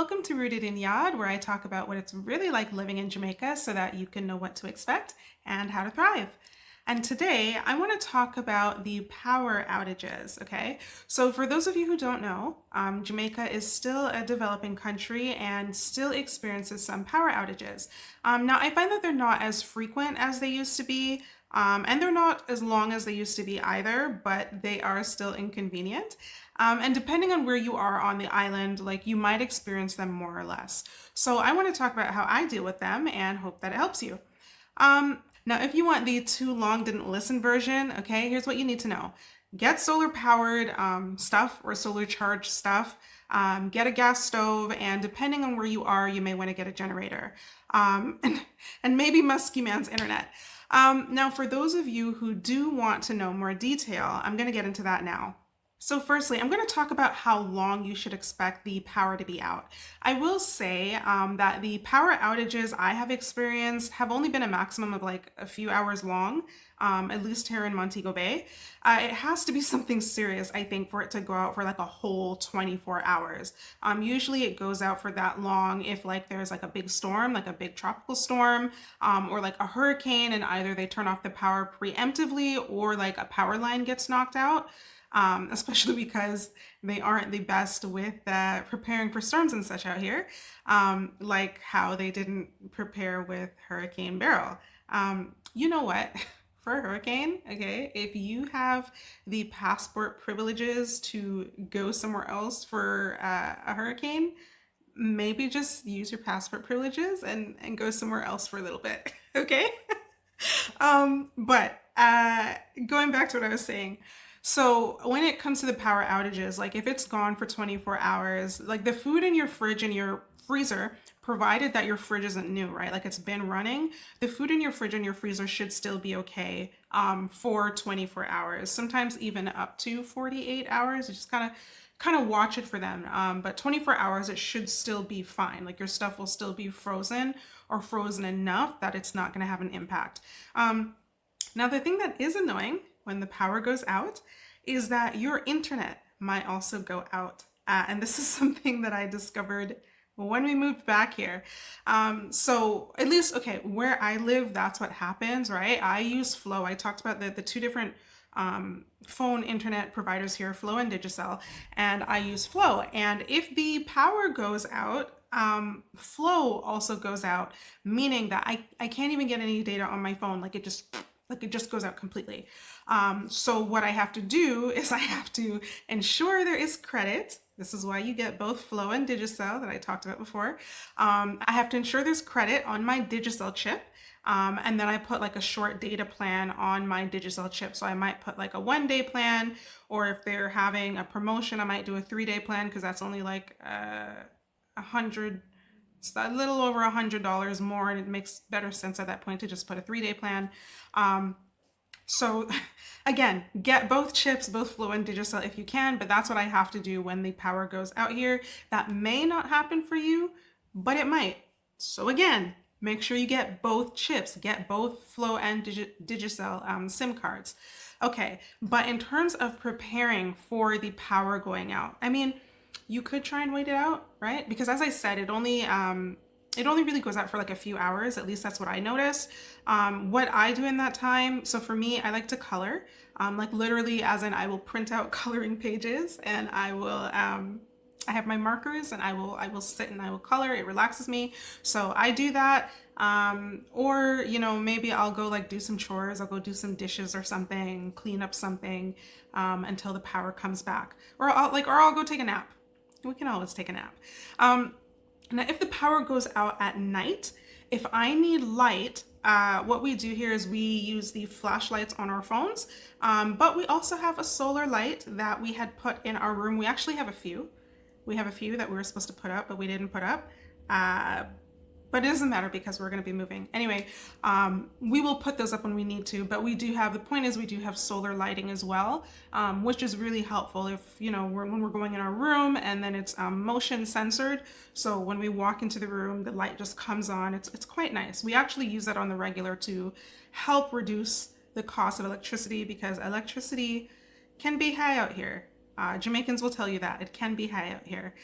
welcome to Rooted in Yad, where I talk about what it's really like living in Jamaica so that you can know what to expect and how to thrive. And today I want to talk about the power outages, okay? So for those of you who don't know, Jamaica is still a developing country and still experiences some power outages. Now I find that they're not as frequent as they used to be, and they're not as long as they used to be either, but they are still inconvenient. And depending on where you are on the island, like you might experience them more or less. So I want to talk about how I deal with them and hope that it helps you. Now, if you want the too long didn't listen version, okay, here's what you need to know. Get solar powered stuff or solar charged stuff. Get a gas stove, and depending on where you are, you may want to get a generator. And maybe Muskie Man's internet. Now, for those of you who do want to know more detail, I'm going to get into that now. So firstly, I'm going to talk about how long you should expect the power to be out. I will say that the power outages I have experienced have only been a maximum of like a few hours long, at least here in Montego Bay. It has to be something serious, I think, for it to go out for like a whole 24 hours. Usually it goes out for that long if like there's like a big storm, like a big tropical storm, or like a hurricane, and either they turn off the power preemptively or like a power line gets knocked out. Especially because they aren't the best with preparing for storms and such out here, like how they didn't prepare with Hurricane Beryl. You know what? For a hurricane, okay, if you have the passport privileges to go somewhere else for a hurricane, maybe just use your passport privileges and go somewhere else for a little bit, okay? But going back to what I was saying, so when it comes to the power outages, like if it's gone for 24 hours, like the food in your fridge and your freezer, provided that your fridge isn't new, right? Like it's been running, the food in your fridge and your freezer should still be okay for 24 hours, sometimes even up to 48 hours. You just kind of watch it for them. But 24 hours, it should still be fine. Like your stuff will still be frozen or frozen enough that it's not going to have an impact. Now, the thing that is annoying when the power goes out is that your internet might also go out. And this is something that I discovered when we moved back here. So at least, okay, where I live, that's what happens, right? I use Flow. I talked about the two different phone internet providers here, Flow and Digicel, and I use Flow. And if the power goes out, Flow also goes out, meaning that I can't even get any data on my phone. Like it just goes out completely. So what I have to do is I have to ensure there is credit. This is why you get both Flow and Digicel that I talked about before. I have to ensure there's credit on my Digicel chip. And then I put like a short data plan on my Digicel chip. So I might put like a 1-day plan, or if they're having a promotion, I might do a 3-day plan because that's only like it's a little over $100 more, and it makes better sense at that point to just put a 3-day plan. So again, get both chips, both Flow and Digicel if you can, but that's what I have to do when the power goes out here. That may not happen for you, but it might. So again, make sure you get both chips, get both Flow and Digicel SIM cards. Okay, but in terms of preparing for the power going out, I mean, you could try and wait it out, right? Because as I said, it only really goes out for like a few hours. At least that's what I noticed. What I do in that time, so for me, I like to color, like literally as in I will print out coloring pages, and I have my markers, and I will sit and I will color. It relaxes me. So I do that. Or, you know, maybe I'll go like do some chores. I'll go do some dishes or something, clean up something, until the power comes back. Or I'll go take a nap. We can always take a nap. Now, if the power goes out at night, if I need light, what we do here is we use the flashlights on our phones, but we also have a solar light that we had put in our room. We actually have a few. We have a few that we were supposed to put up, but we didn't put up. But it doesn't matter because we're going to be moving. Anyway, we will put those up when we need to, but the point is we do have solar lighting as well, which is really helpful if, you know, when we're going in our room, and then it's motion censored. So when we walk into the room, the light just comes on. It's quite nice. We actually use that on the regular to help reduce the cost of electricity, because electricity can be high out here. Jamaicans will tell you that it can be high out here.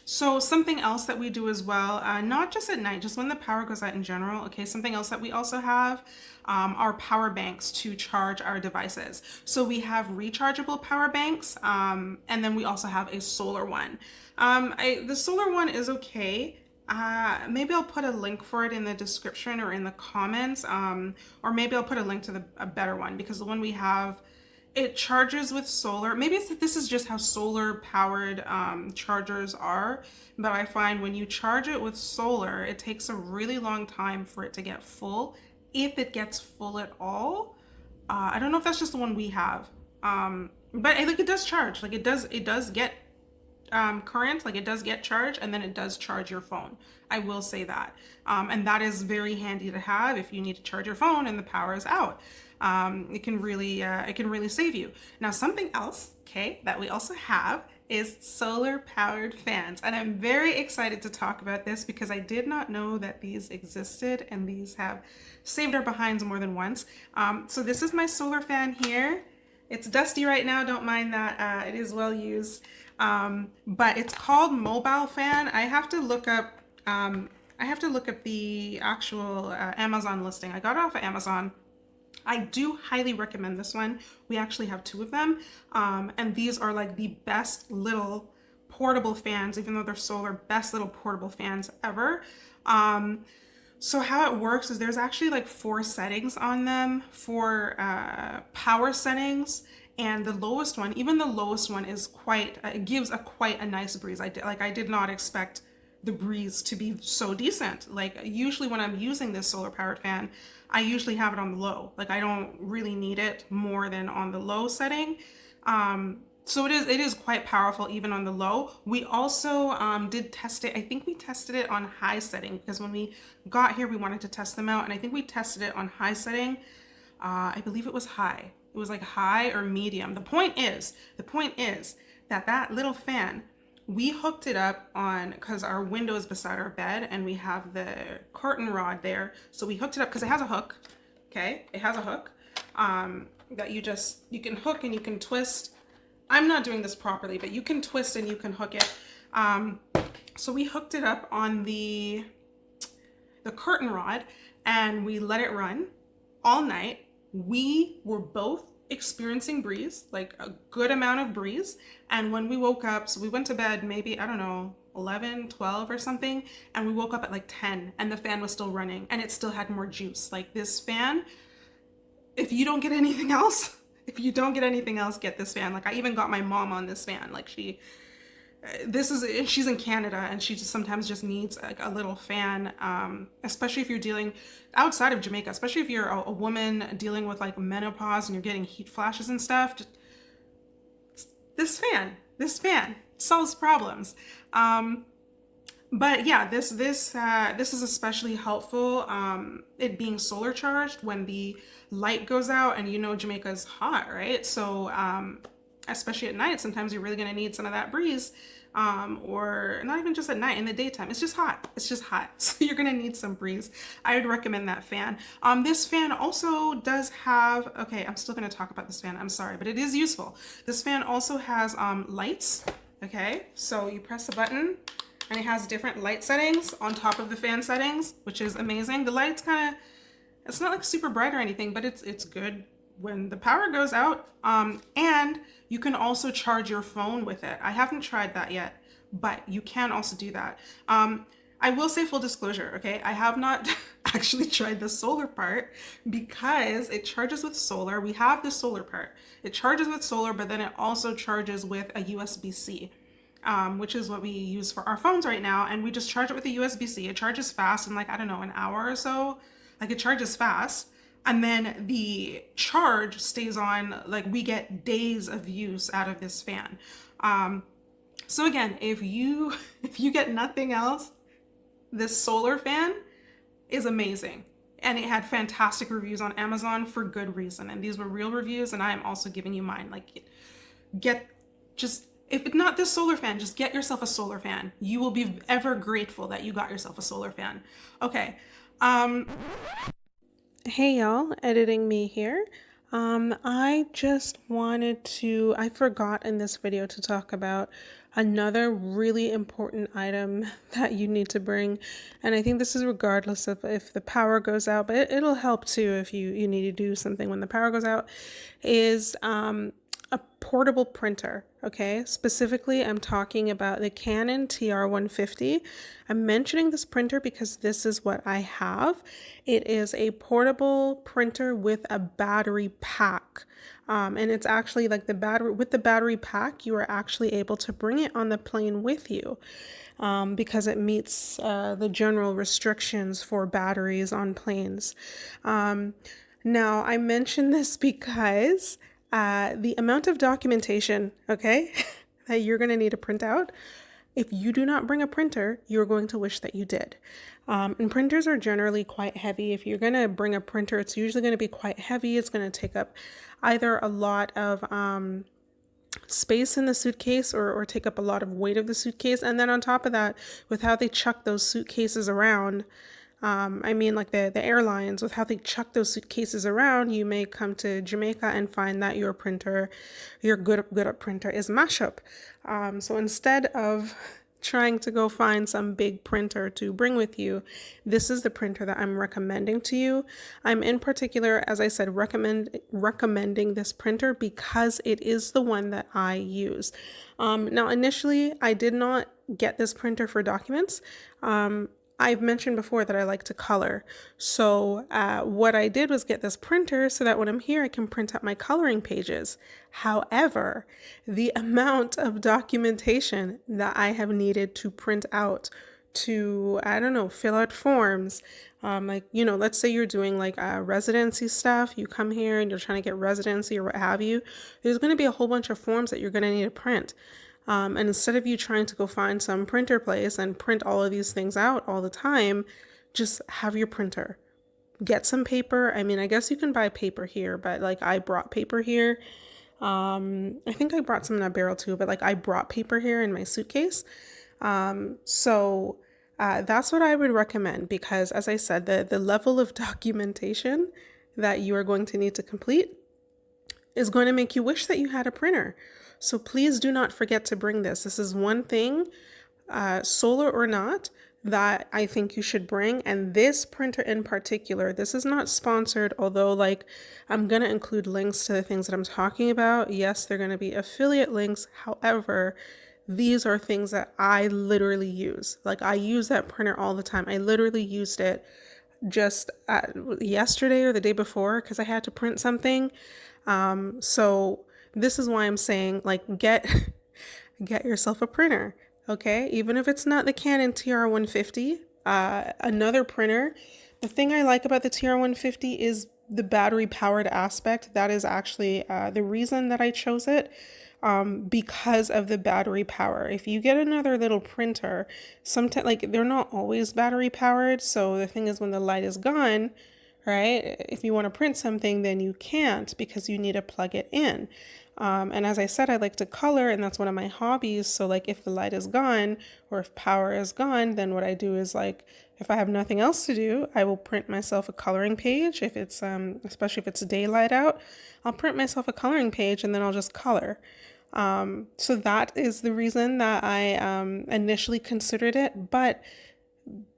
So something else that we do as well, not just at night, just when the power goes out in general. Okay, something else that we also have are power banks to charge our devices. So we have rechargeable power banks, and then we also have a solar one. The solar one is okay. Maybe I'll put a link for it in the description or in the comments, or maybe I'll put a link to a better one, because the one we have, it charges with solar. Maybe this is just how solar powered chargers are, but I find when you charge it with solar, it takes a really long time for it to get full, if it gets full at all. I don't know if that's just the one we have, but like it does charge. Like it does get current, like it does get charged, and then it does charge your phone. I will say that. And that is very handy to have if you need to charge your phone and the power is out. It can really save you. Now, something else, okay, that we also have is solar powered fans. And I'm very excited to talk about this because I did not know that these existed, and these have saved our behinds more than once. So this is my solar fan here. It's dusty right now, don't mind that. It is well used. But it's called mobile fan. I have to look up the actual Amazon listing. I got it off of Amazon. I do highly recommend this one. We actually have two of them. And these are like the best little portable fans, even though they're solar, best little portable fans ever. So how it works is there's actually like 4 settings on them for power settings. And the lowest one, even the lowest one, is quite, it gives quite a nice breeze. I did not expect the breeze to be so decent. Like usually when I'm using this solar powered fan, I usually have it on the low. Like I don't really need it more than on the low setting. So it is quite powerful even on the low. We also did test it. I think we tested it on high setting because when we got here, we wanted to test them out. And I think we tested it on high setting. I believe it was high. It was like high or medium. The point is that little fan, we hooked it up on, because our window is beside our bed and we have the curtain rod there. So we hooked it up because it has a hook. Okay, it has a hook that you can hook and you can twist. I'm not doing this properly, but you can twist and you can hook it. So we hooked it up on the curtain rod and we let it run all night. We were both experiencing breeze, like a good amount of breeze. And when we woke up, so we went to bed maybe, I don't know, 11, 12 or something. And we woke up at like 10 and the fan was still running and it still had more juice. Like this fan, if you don't get anything else, get this fan. Like I even got my mom on this fan. Like she's in Canada and she just sometimes just needs like a little fan, especially if you're dealing outside of Jamaica, especially if you're a woman dealing with like menopause and you're getting heat flashes and stuff. Just, this fan solves problems. But yeah, this is especially helpful. It being solar charged when the light goes out, and you know Jamaica is hot, right? So especially at night, sometimes you're really going to need some of that breeze, or not even just at night, in the daytime. It's just hot. So you're going to need some breeze. I would recommend that fan. This fan also does have, okay, I'm still going to talk about this fan. I'm sorry, but it is useful. This fan also has lights. Okay, so you press the button and it has different light settings on top of the fan settings, which is amazing. The light's kind of, it's not like super bright or anything, but it's good when the power goes out. And you can also charge your phone with it. I haven't tried that yet, but you can also do that. I will say, full disclosure, okay, I have not actually tried the solar part because it charges with solar. We have the solar part. It charges with solar, but then it also charges with a USB-C. Which is what we use for our phones right now. And we just charge it with a USB-C. It charges fast in like, I don't know, an hour or so. Like it charges fast. And then the charge stays on, like we get days of use out of this fan. So again, if you get nothing else, this solar fan is amazing. And it had fantastic reviews on Amazon for good reason. And these were real reviews, and I am also giving you mine. Like if it's not this solar fan, just get yourself a solar fan. You will be ever grateful that you got yourself a solar fan. Okay. Hey y'all, editing me here. I just wanted to, I forgot in this video to talk about Another really important item that you need to bring, and I think this is regardless of if the power goes out, but it'll help too if you need to do something when the power goes out, is a portable printer. Okay, specifically, I'm talking about the Canon TR150. I'm mentioning this printer because this is what I have. It is a portable printer with a battery pack. And it's actually like the battery, with the battery pack, you are actually able to bring it on the plane with you, because it meets the general restrictions for batteries on planes. Now, I mention this because the amount of documentation, okay, that you're going to need to print out, if you do not bring a printer, you're going to wish that you did. And printers are generally quite heavy. If you're going to bring a printer, it's usually going to be quite heavy. It's going to take up either a lot of space in the suitcase or take up a lot of weight of the suitcase. And then on top of that, with how they chuck those suitcases around, I mean, like the airlines, with how they chuck those suitcases around, you may come to Jamaica and find that your printer, your good up printer is mashup. So instead of trying to go find some big printer to bring with you, this is the printer that I'm recommending to you. I'm in particular, as I said, recommending this printer because it is the one that I use. Now, initially, I did not get this printer for documents. I've mentioned before that I like to color. So what I did was get this printer so that when I'm here, I can print out my coloring pages. However, the amount of documentation that I have needed to print out to, I don't know, fill out forms, like, you know, let's say you're doing like residency stuff, you come here and you're trying to get residency or what have you, there's going to be a whole bunch of forms that you're going to need to print. And instead of you trying to go find some printer place and print all of these things out all the time, just have your printer. Get some paper. I mean, I guess you can buy paper here, but like I brought paper here. I think I brought some in a barrel too, but like I brought paper here in my suitcase. So that's what I would recommend because, as I said, the level of documentation that you are going to need to complete is going to make you wish that you had a printer. So please do not forget to bring this. This is one thing, solar or not, that I think you should bring. And this printer in particular, this is not sponsored, although like I'm going to include links to the things that I'm talking about. Yes, they're going to be affiliate links. However, these are things that I literally use. Like I use that printer all the time. I literally used it just yesterday or the day before because I had to print something. So this is why I'm saying like get yourself a printer, okay? Even if it's not the Canon TR150, another printer. The thing I like about the TR150 is the battery powered aspect. That is actually the reason that I chose it. Because of the battery power. If you get another little printer, sometimes like they're not always battery powered. So the thing is when the light is gone, right? If you want to print something, then you can't because you need to plug it in. And as I said, I like to color and that's one of my hobbies. So like if the light is gone or if power is gone, then what I do is like, if I have nothing else to do, I will print myself a coloring page. If it's, especially if it's daylight out, I'll print myself a coloring page and then I'll just color. So that is the reason that I initially considered it, but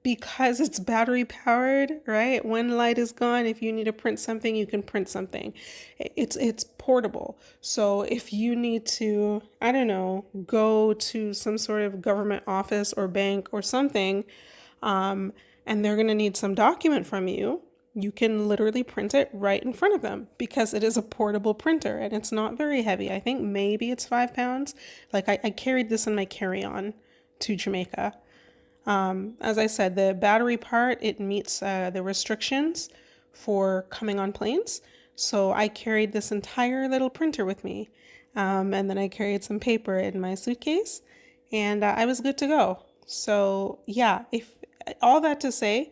because it's battery powered, right? When light is gone, if you need to print something, you can print something. It's portable. So if you need to, I don't know, go to some sort of government office or bank or something, and they're going to need some document from you, you can literally print it right in front of them because it is a portable printer and it's not very heavy. I think maybe it's 5 pounds. Like I carried this in my carry-on to Jamaica. As I said, the battery part, it meets the restrictions for coming on planes. So I carried this entire little printer with me. And then I carried some paper in my suitcase and I was good to go. So yeah, if all that to say,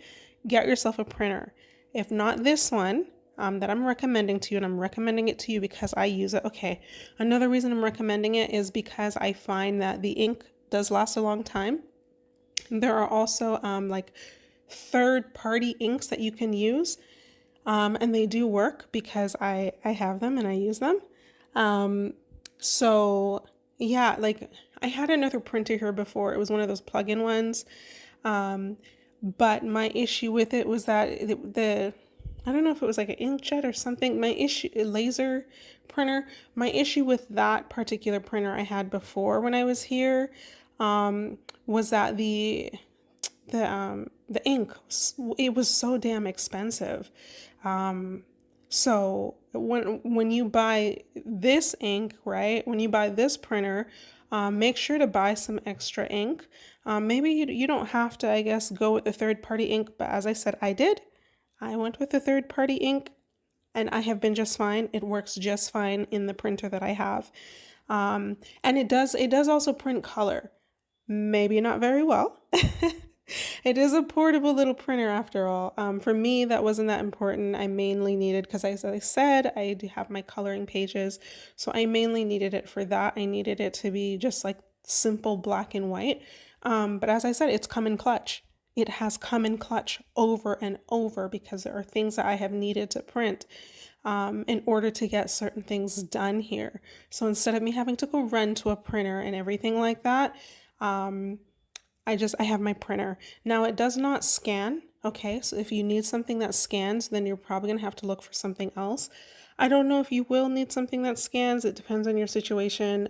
get yourself a printer. If not this one that I'm recommending to you, and I'm recommending it to you because I use it. Okay, another reason I'm recommending it is because I find that the ink does last a long time. There are also like third-party inks that you can use, and they do work because I have them and I use them. So yeah, like I had another printer here before. It was one of those plug-in ones. Um, but my issue with it was that I don't know if it was like an inkjet or something. My issue, laser printer, my issue with that particular printer I had before when I was here, was that the ink, it was so damn expensive. So when you buy this ink, right? When you buy this printer, make sure to buy some extra ink. Maybe you don't have to, I guess, go with the third party ink, but as I said, I did. I went with the third party ink and I have been just fine. It works just fine in the printer that I have. And it does also print color. Maybe not very well. It is a portable little printer after all. For me, that wasn't that important. I mainly needed, because as I said, I do have my coloring pages. So I mainly needed it for that. I needed it to be just like simple black and white. But as I said, it's come in clutch. It has come in clutch over and over because there are things that I have needed to print in order to get certain things done here. So instead of me having to go run to a printer and everything like that, I have my printer. Now it does not scan. Okay, so if you need something that scans, then you're probably gonna have to look for something else. I don't know if you will need something that scans. It depends on your situation.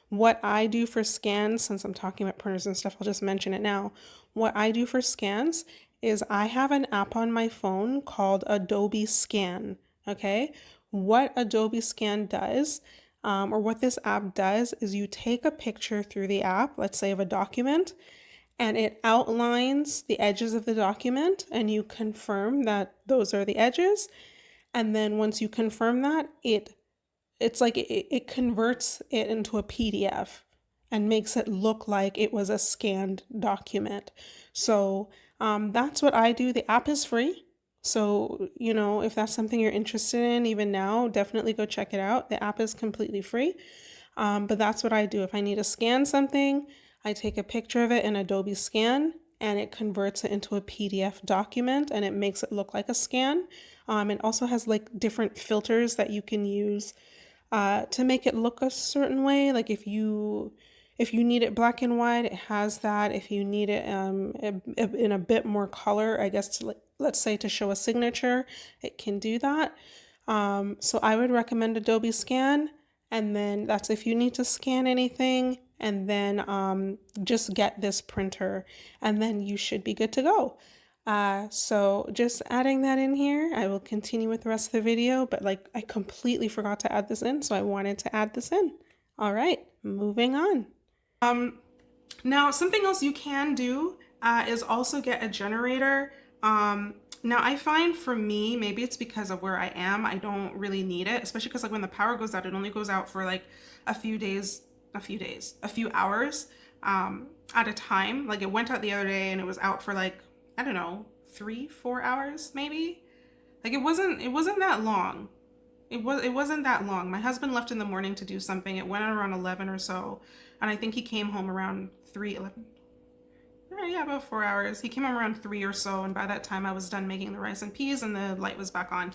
What I do for scans, since I'm talking about printers and stuff, I'll just mention it now. What I do for scans is I have an app on my phone called Adobe Scan. Okay, what Adobe Scan does, or what this app does, is you take a picture through the app, let's say of a document, and it outlines the edges of the document and you confirm that those are the edges. And then once you confirm that, it's like it converts it into a PDF and makes it look like it was a scanned document. So that's what I do. The app is free. So, if that's something you're interested in, even now, definitely go check it out. The app is completely free. But that's what I do. If I need to scan something, I take a picture of it in Adobe Scan and it converts it into a PDF document and it makes it look like a scan. It also has like different filters that you can use to make it look a certain way. Like if you need it black and white, it has that. If you need it in a bit more color, I guess let's say to show a signature, it can do that. So I would recommend Adobe Scan. And then that's if you need to scan anything, and then just get this printer, and then you should be good to go. So just adding that in here, I will continue with the rest of the video, but like I completely forgot to add this in, so I wanted to add this in. All right, moving on. Now something else you can do is also get a generator. Now I find for me, maybe it's because of where I am, I don't really need it, especially because like when the power goes out, it only goes out for like a few hours at a time. Like it went out the other day and it was out for like, I don't know, 3-4 hours maybe. Like it wasn't that long. It wasn't that long. My husband left in the morning to do something. It went out around 11 or so, and I think he came home around 3:11. Yeah, about 4 hours. He came home around 3 or so, and by that time I was done making the rice and peas and the light was back on.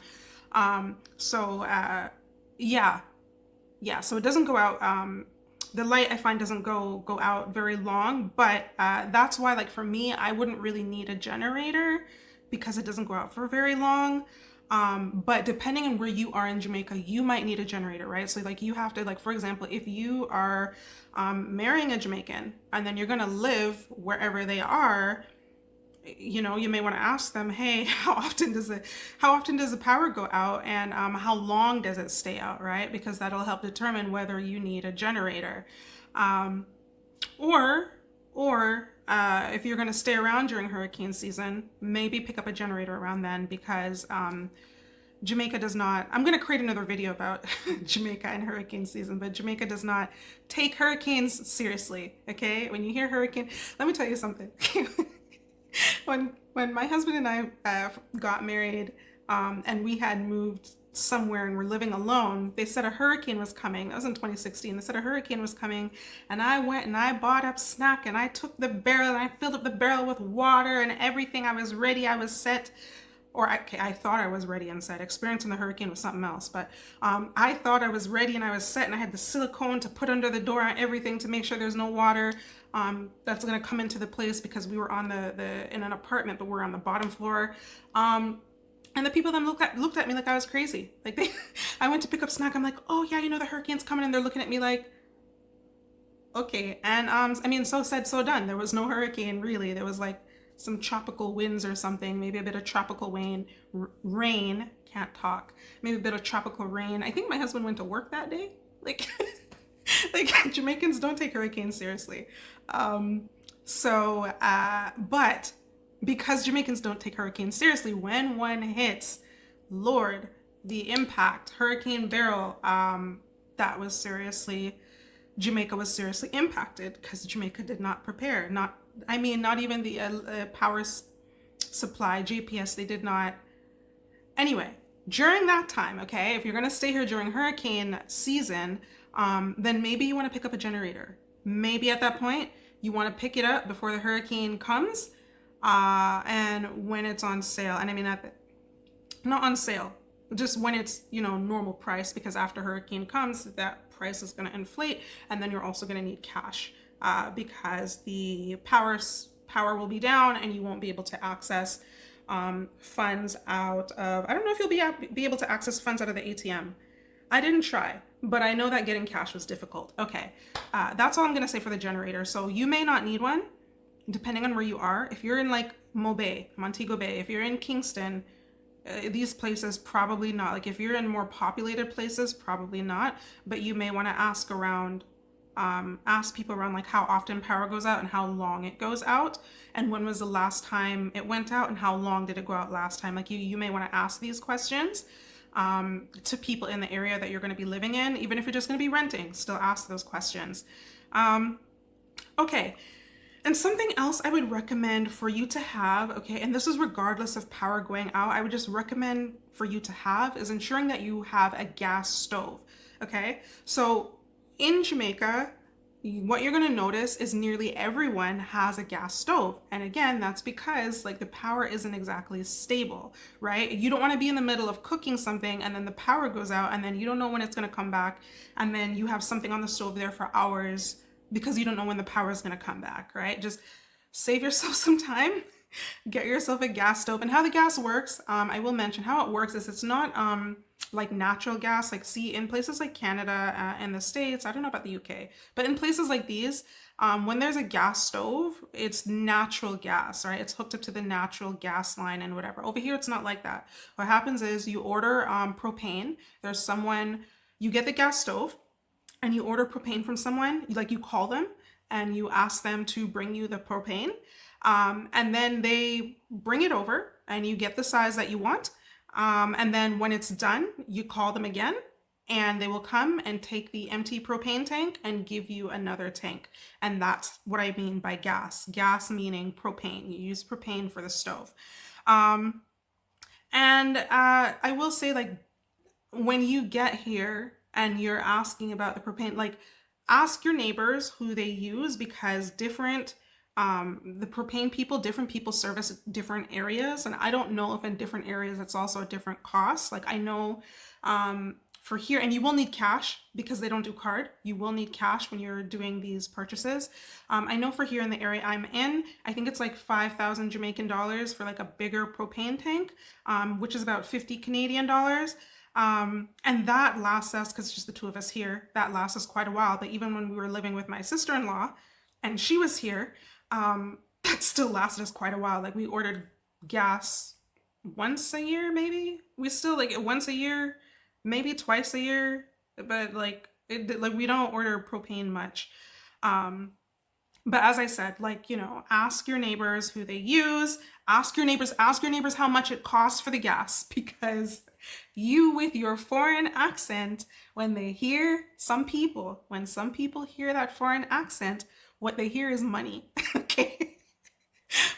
So yeah, so it doesn't go out. The light I find doesn't go out very long, but that's why, like for me, I wouldn't really need a generator because it doesn't go out for very long. But depending on where you are in Jamaica, you might need a generator, right? So like you have to, like for example, if you are marrying a Jamaican and then you're gonna live wherever they are, you may want to ask them, hey, how often does the power go out, and how long does it stay out, right? Because that'll help determine whether you need a generator. Or if you're going to stay around during hurricane season, maybe pick up a generator around then, because Jamaica does not, I'm going to create another video about Jamaica and hurricane season, but Jamaica does not take hurricanes seriously, okay? When you hear hurricane, let me tell you something. When my husband and I got married, and we had moved somewhere and were living alone, they said a hurricane was coming. That was in 2016. They said a hurricane was coming, and I went and I bought up snack and I took the barrel and I filled up the barrel with water and everything. I was ready. I was set. I thought I was ready and set. Experiencing the hurricane was something else, but I thought I was ready and I was set, and I had the silicone to put under the door and everything to make sure there's no water that's gonna come into the place, because we were on the in an apartment, but we're on the bottom floor. And the people then looked at me like I was crazy. Like I went to pick up snack. I'm like, oh yeah, the hurricane's coming, and they're looking at me like, okay. And I mean, so said, so done. There was no hurricane really. There was like some tropical winds or something, maybe a bit of tropical rain. Can't talk. Maybe a bit of tropical rain. I think my husband went to work that day. Like, like Jamaicans don't take hurricanes seriously. But because Jamaicans don't take hurricanes seriously, when one hits, Lord, the impact, Hurricane Beryl, that was seriously, Jamaica was seriously impacted because Jamaica did not prepare. Not even the power supply, JPS, they did not. Anyway, during that time, okay, if you're going to stay here during hurricane season, then maybe you want to pick up a generator. Maybe at that point, you want to pick it up before the hurricane comes, and when it's on sale. And I mean, not on sale, just when it's, normal price, because after hurricane comes, that price is going to inflate, and then you're also going to need cash, because the power will be down and you won't be able to access funds out of, I don't know if you'll be able to access funds out of the ATM. I didn't try, but I know that getting cash was difficult. Okay, that's all I'm going to say for the generator. So you may not need one, depending on where you are. If you're in like Montego Bay, if you're in Kingston, these places, probably not. Like if you're in more populated places, probably not. But you may want to ask around, ask people around, like how often power goes out and how long it goes out, and when was the last time it went out and how long did it go out last time. Like you may want to ask these questions to people in the area that you're going to be living in. Even if you're just going to be renting, still ask those questions. Okay. And something else I would recommend for you to have, okay, and this is regardless of power going out, I would just recommend for you to have is ensuring that you have a gas stove, okay? So in Jamaica, what you're going to notice is nearly everyone has a gas stove. And again, that's because like the power isn't exactly stable, right? You don't want to be in the middle of cooking something and then the power goes out and then you don't know when it's going to come back, and then you have something on the stove there for hours because you don't know when the power is going to come back, right? Just save yourself some time, get yourself a gas stove. And how the gas works, I will mention how it works is it's not like natural gas, like see in places like Canada and the States, I don't know about the UK, but in places like these, when there's a gas stove, it's natural gas, right? It's hooked up to the natural gas line and whatever. Over here, it's not like that. What happens is you order propane. There's someone, you get the gas stove, and you order propane from someone, like you call them and you ask them to bring you the propane, and then they bring it over and you get the size that you want, and then when it's done, you call them again and they will come and take the empty propane tank and give you another tank. And that's what I mean by gas meaning propane. You use propane for the stove. And I will say, like, when you get here and you're asking about the propane, like ask your neighbors who they use, because different the propane people, different people service different areas, and I don't know if in different areas it's also a different cost. Like I know for here, and you will need cash because they don't do card. You will need cash when you're doing these purchases. I know for here in the area I'm in, I think it's like 5,000 Jamaican dollars for like a bigger propane tank, which is about 50 Canadian dollars. And that lasts us, because it's just the two of us here, that lasts us quite a while. But even when we were living with my sister-in-law and she was here, that still lasted us quite a while. Like we ordered gas once a year, maybe. We still like once a year, maybe twice a year, but like we don't order propane much. But as I said, like, ask your neighbors who they use, ask your neighbors how much it costs for the gas, because you with your foreign accent, when some people hear that foreign accent, what they hear is money. Okay.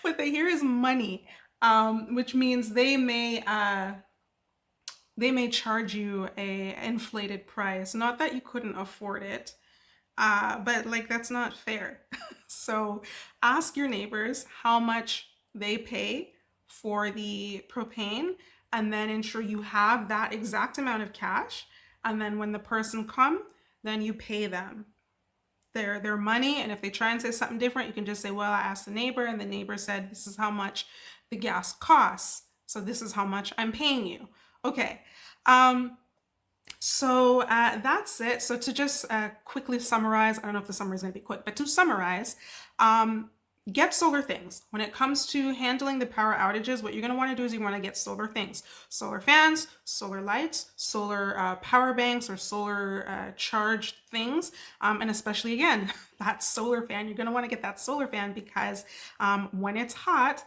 What they hear is money, which means they may charge you a inflated price. Not that you couldn't afford it, but like that's not fair. So ask your neighbors how much they pay for the propane, and then ensure you have that exact amount of cash. And then when the person come, then you pay them their money. And if they try and say something different, you can just say, well, I asked the neighbor and the neighbor said this is how much the gas costs, so this is how much I'm paying you. Okay. That's it. So to just quickly summarize, I don't know if the summary is going to be quick, but to summarize, get solar things. When it comes to handling the power outages, what you're going to want to do is you want to get solar things. Solar fans, solar lights, solar power banks, or solar charged things. And especially, again, that solar fan, you're going to want to get that solar fan because when it's hot,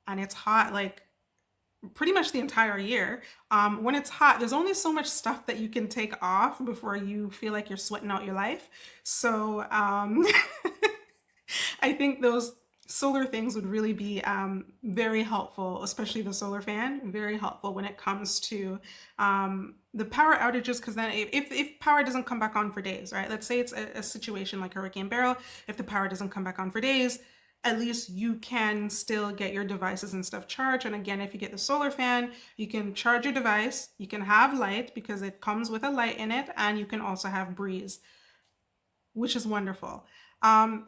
and it's hot like pretty much the entire year. When it's hot, there's only so much stuff that you can take off before you feel like you're sweating out your life. So I think those solar things would really be very helpful, especially the solar fan, very helpful when it comes to the power outages, because then if power doesn't come back on for days, right? Let's say it's a situation like Hurricane Beryl, if the power doesn't come back on for days, at least you can still get your devices and stuff charged. And again, if you get the solar fan, you can charge your device, you can have light because it comes with a light in it, and you can also have breeze, which is wonderful. And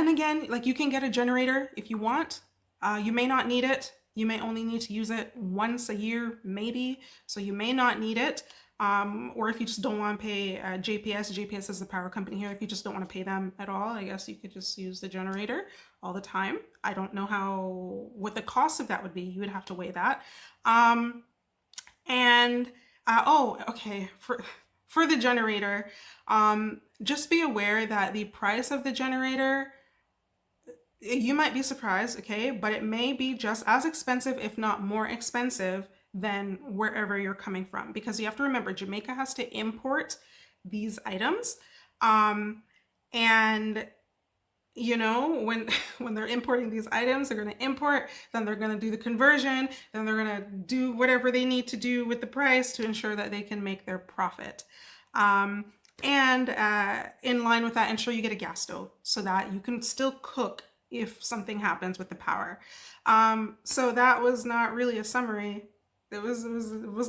again, like, you can get a generator if you want. You may not need it. You may only need to use it once a year, maybe. So you may not need it. Or if you just don't want to pay JPS is the power company here. If you just don't want to pay them at all, I guess you could just use the generator all the time. I don't know what the cost of that would be. You would have to weigh that. Okay, for the generator, just be aware that the price of the generator, you might be surprised, okay, but it may be just as expensive, if not more expensive, than wherever you're coming from, because you have to remember Jamaica has to import these items, and you know, when they're importing these items, they're going to import, then they're going to do the conversion, then they're going to do whatever they need to do with the price to ensure that they can make their profit. In line with that, ensure you get a gas stove so that you can still cook if something happens with the power. So that was not really a summary. It was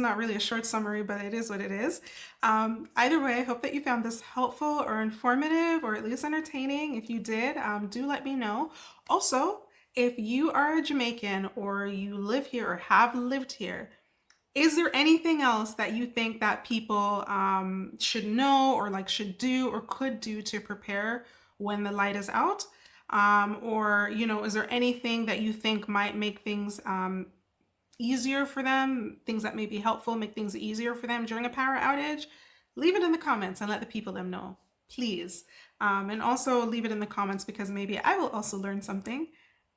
not really a short summary, but it is what it is. Either way, I hope that you found this helpful or informative, or at least entertaining. If you did, do let me know. Also, if you are a Jamaican or you live here or have lived here, is there anything else that you think that people should know, or like should do or could do to prepare when the light is out? Or, you know, is there anything that you think might make things easier for them, things that may be helpful, make things easier for them during a power outage? Leave it in the comments and let the people them know, please. And also leave it in the comments because maybe I will also learn something,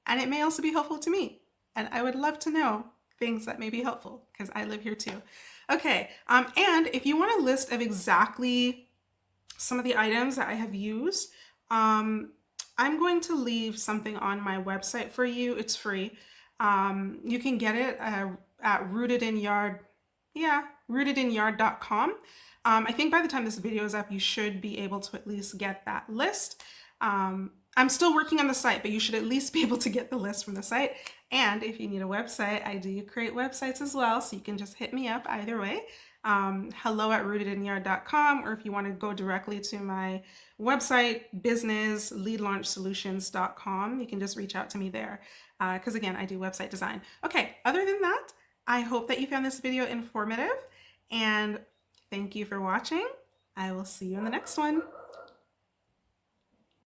and it may also be helpful to me. And I would love to know things that may be helpful because I live here too. Okay, and if you want a list of exactly some of the items that I have used, I'm going to leave something on my website for you. It's free. You can get it at rootedinyard.com. I think by the time this video is up, you should be able to at least get that list. I'm still working on the site, but you should at least be able to get the list from the site. And if you need a website, I do create websites as well, so you can just hit me up either way. hello@rootedinyard.com, or if you want to go directly to my website, businessleadlaunchsolutions.com, you can just reach out to me there, because again, I do website design. Okay, other than that, I hope that you found this video informative, and thank you for watching. I will see you in the next one.